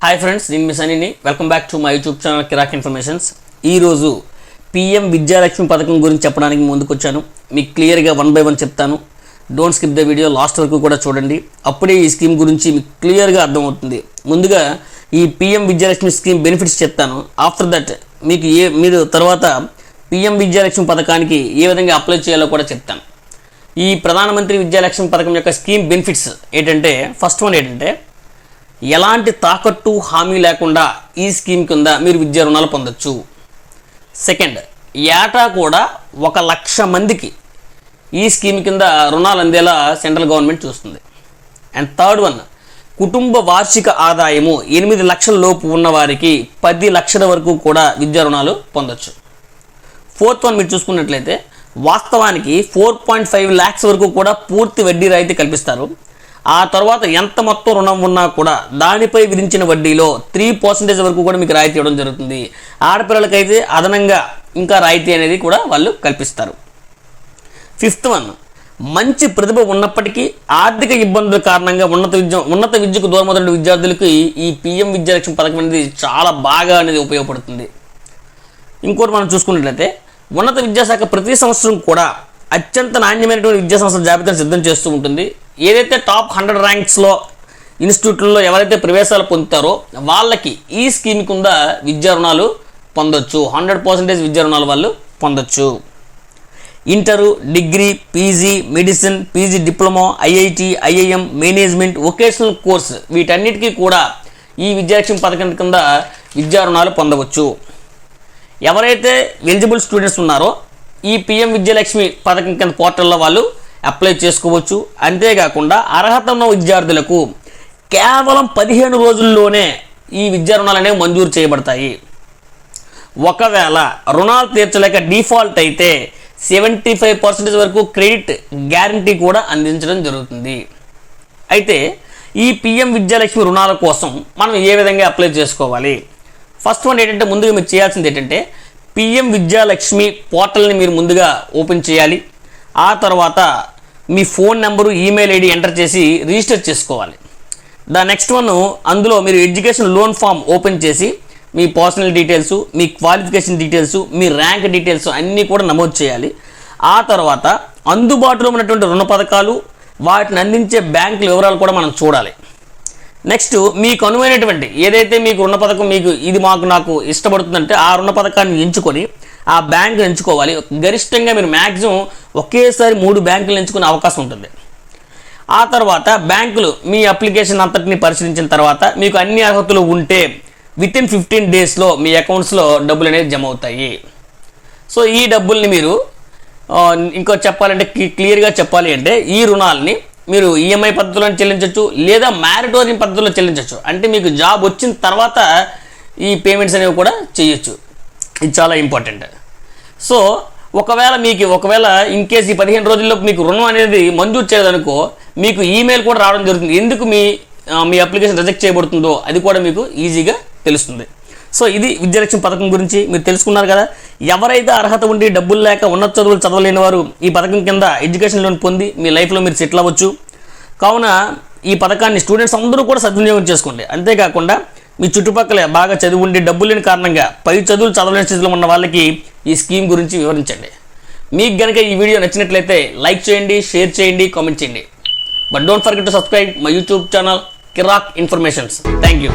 Hi friends, నేను మీ సనీని. Welcome back to my YouTube channel Kiraak informations. ఈరోజు పిఎం విద్యాలక్ష్మి పథకం గురించి చెప్పడానికి ముందుకు వచ్చాను. మీకు క్లియర్గా 1 by 1 చెప్తాను. Don't skip the video, last వరకు కూడా చూడండి. అప్పుడే ఈ స్కీమ్ గురించి మీకు క్లియర్గా అర్థమవుతుంది. ముందుగా ఈ పిఎం విద్యాలక్ష్మి స్కీమ్ బెనిఫిట్స్ చెప్తాను. ఆఫ్టర్ దట్ మీరు తర్వాత పిఎం విద్యాలక్ష్మి పథకానికి ఏ విధంగా అప్లై చేయాలో కూడా చెప్తాను. ఈ ప్రధానమంత్రి విద్యాలక్ష్మి పథకం యొక్క స్కీమ్ బెనిఫిట్స్ ఏంటంటే, ఫస్ట్ వన్ ఏంటంటే, ఎలాంటి తాకట్టు హామీ లేకుండా ఈ స్కీమ్ కింద మీరు విద్యా రుణాలు పొందొచ్చు. సెకండ్, ఏటా కూడా 1,00,000 మందికి ఈ స్కీమ్ కింద రుణాలు అందేలా సెంట్రల్ గవర్నమెంట్ చూస్తుంది. అండ్ థర్డ్ వన్, కుటుంబ వార్షిక ఆదాయము 8 లక్షల లోపు ఉన్న వారికి 10 లక్షల వరకు కూడా విద్యా రుణాలు పొందొచ్చు. ఫోర్త్ వన్ మీరు చూసుకున్నట్లయితే, వాస్తవానికి 4.5 lakhs వరకు కూడా పూర్తి వడ్డీ రాయితీ కల్పిస్తారు. ఆ తర్వాత ఎంత మొత్తం రుణం ఉన్నా కూడా దానిపై విధించిన వడ్డీలో 3% వరకు కూడా మీకు రాయితీ ఇవ్వడం జరుగుతుంది. ఆడపిల్లలకైతే అదనంగా ఇంకా రాయితీ అనేది కూడా వాళ్ళు కల్పిస్తారు. ఫిఫ్త్ వన్, మంచి ప్రతిభ ఉన్నప్పటికీ ఆర్థిక ఇబ్బందుల కారణంగా ఉన్నత విద్యకు దూరమవుతున్న విద్యార్థులకు ఈ పిఎం విద్యాలక్ష్మి పథకం అనేది చాలా బాగా అనేది ఉపయోగపడుతుంది. ఇంకోటి మనం చూసుకున్నట్లయితే, ఉన్నత విద్యాశాఖ ప్రతి సంవత్సరం కూడా అత్యంత నాణ్యమైనటువంటి విద్యాసంస్థల జాబితాను సిద్ధం చేస్తూ ఉంటుంది. ఏదైతే టాప్ 100 ర్యాంక్స్లో ఇన్స్టిట్యూట్లలో ఎవరైతే ప్రవేశాలు పొందుతారో వాళ్ళకి ఈ స్కీమ్ కింద విద్యా రుణాలు పొందొచ్చు. 100% విద్యా రుణాలు వాళ్ళు పొందొచ్చు. Inter, degree, PG, medicine, PG diploma, IIT, IIM, management, vocational course వీటన్నిటికీ కూడా ఈ విద్యాలక్ష్మి పథకం కింద విద్యా రుణాలు పొందవచ్చు. ఎవరైతే ఎలిజిబుల్ స్టూడెంట్స్ ఉన్నారో ఈ పిఎం విద్యాలక్ష్మి పథకం కింద పోర్టల్లో వాళ్ళు అప్లై చేసుకోవచ్చు. అంతేకాకుండా అర్హత ఉన్న విద్యార్థులకు కేవలం 15 రోజుల్లోనే ఈ విద్యా రుణాలు అనేవి మంజూరు చేయబడతాయి. ఒకవేళ రుణాలు తీర్చలేక డిఫాల్ట్ అయితే 75% వరకు క్రెడిట్ గ్యారంటీ కూడా అందించడం జరుగుతుంది. అయితే ఈ పిఎం విద్యాలక్ష్మి రుణాల కోసం మనం ఏ విధంగా అప్లై చేసుకోవాలి? ఫస్ట్ వన్ ఏంటంటే, ముందుగా మీరు చేయాల్సింది ఏంటంటే, పిఎం విద్యాలక్ష్మి పోర్టల్ని మీరు ముందుగా ఓపెన్ చేయాలి. ఆ తర్వాత మీ phone number, email ID enter చేసి రిజిస్టర్ చేసుకోవాలి. నెక్స్ట్ వన్, అందులో మీరు ఎడ్యుకేషన్ లోన్ ఫామ్ ఓపెన్ చేసి మీ పర్సనల్ డీటెయిల్స్, మీ క్వాలిఫికేషన్ డీటెయిల్స్, మీ ర్యాంక్ డీటెయిల్స్ అన్నీ కూడా నమోదు చేయాలి. ఆ తర్వాత అందుబాటులో ఉన్నటువంటి రుణ పథకాలు, వాటిని అందించే బ్యాంకుల వివరాలు కూడా మనం చూడాలి. నెక్స్ట్, మీకు అనువైనటువంటి ఏదైతే మీకు రుణ పథకం ఇది నాకు ఇష్టపడుతుందంటే ఆ రుణ పథకాన్ని ఎంచుకొని ఆ బ్యాంకు ఎంచుకోవాలి. గరిష్టంగా మీరు మ్యాక్సిమం ఒకేసారి 3 బ్యాంకులు ఎంచుకునే అవకాశం ఉంటుంది. ఆ తర్వాత బ్యాంకులు మీ అప్లికేషన్ అంతటిని పరిశీలించిన తర్వాత మీకు అన్ని అర్హతలు ఉంటే వితిన్ 15 daysలో మీ అకౌంట్స్లో డబ్బులు అనేది జమ అవుతాయి. సో ఈ డబ్బుల్ని మీరు ఇంకో చెప్పాలంటే, క్లియర్గా చెప్పాలి అంటే, ఈ రుణాలని మీరు ఈఎంఐ పద్ధతిలో చెల్లించవచ్చు, లేదా మ్యారిటోరియం పద్ధతిలో చెల్లించవచ్చు. అంటే మీకు జాబ్ వచ్చిన తర్వాత ఈ పేమెంట్స్ అనేవి కూడా చేయొచ్చు. ఇది చాలా ఇంపార్టెంట్. సో ఒకవేళ ఇన్ కేసు ఈ 15 రోజుల్లో మీకు రుణం అనేది మంజూరు చేయదనుకో, మీకు ఈమెయిల్ కూడా రావడం జరుగుతుంది. ఎందుకు మీ అప్లికేషన్ రిజెక్ట్ చేయబడుతుందో అది కూడా మీకు ఈజీగా తెలుస్తుంది. సో ఇది విద్యాలక్ష్మి పథకం గురించి మీరు తెలుసుకున్నారు కదా. ఎవరైతే అర్హత ఉండి డబ్బులు లేక ఉన్నత చదువులు చదవలేని వారు ఈ పథకం కింద ఎడ్యుకేషన్ లోన్ పొంది మీ లైఫ్లో మీరు సెటిల్ అవ్వచ్చు. కావున ఈ పథకాన్ని స్టూడెంట్స్ అందరూ కూడా సద్వినియోగం చేసుకోండి. అంతేకాకుండా మీ చుట్టుపక్కల బాగా చదివి ఉండి డబ్బులు లేని కారణంగా పై చదువులు చదవలేని స్థితిలో ఉన్న వాళ్ళకి ఈ స్కీమ్ గురించి వివరించండి. మీకు కనుక ఈ వీడియో నచ్చినట్లయితే లైక్ చేయండి, షేర్ చేయండి, కామెంట్ చేయండి. But don't forget to subscribe my YouTube channel Kiraak informations. Thank you.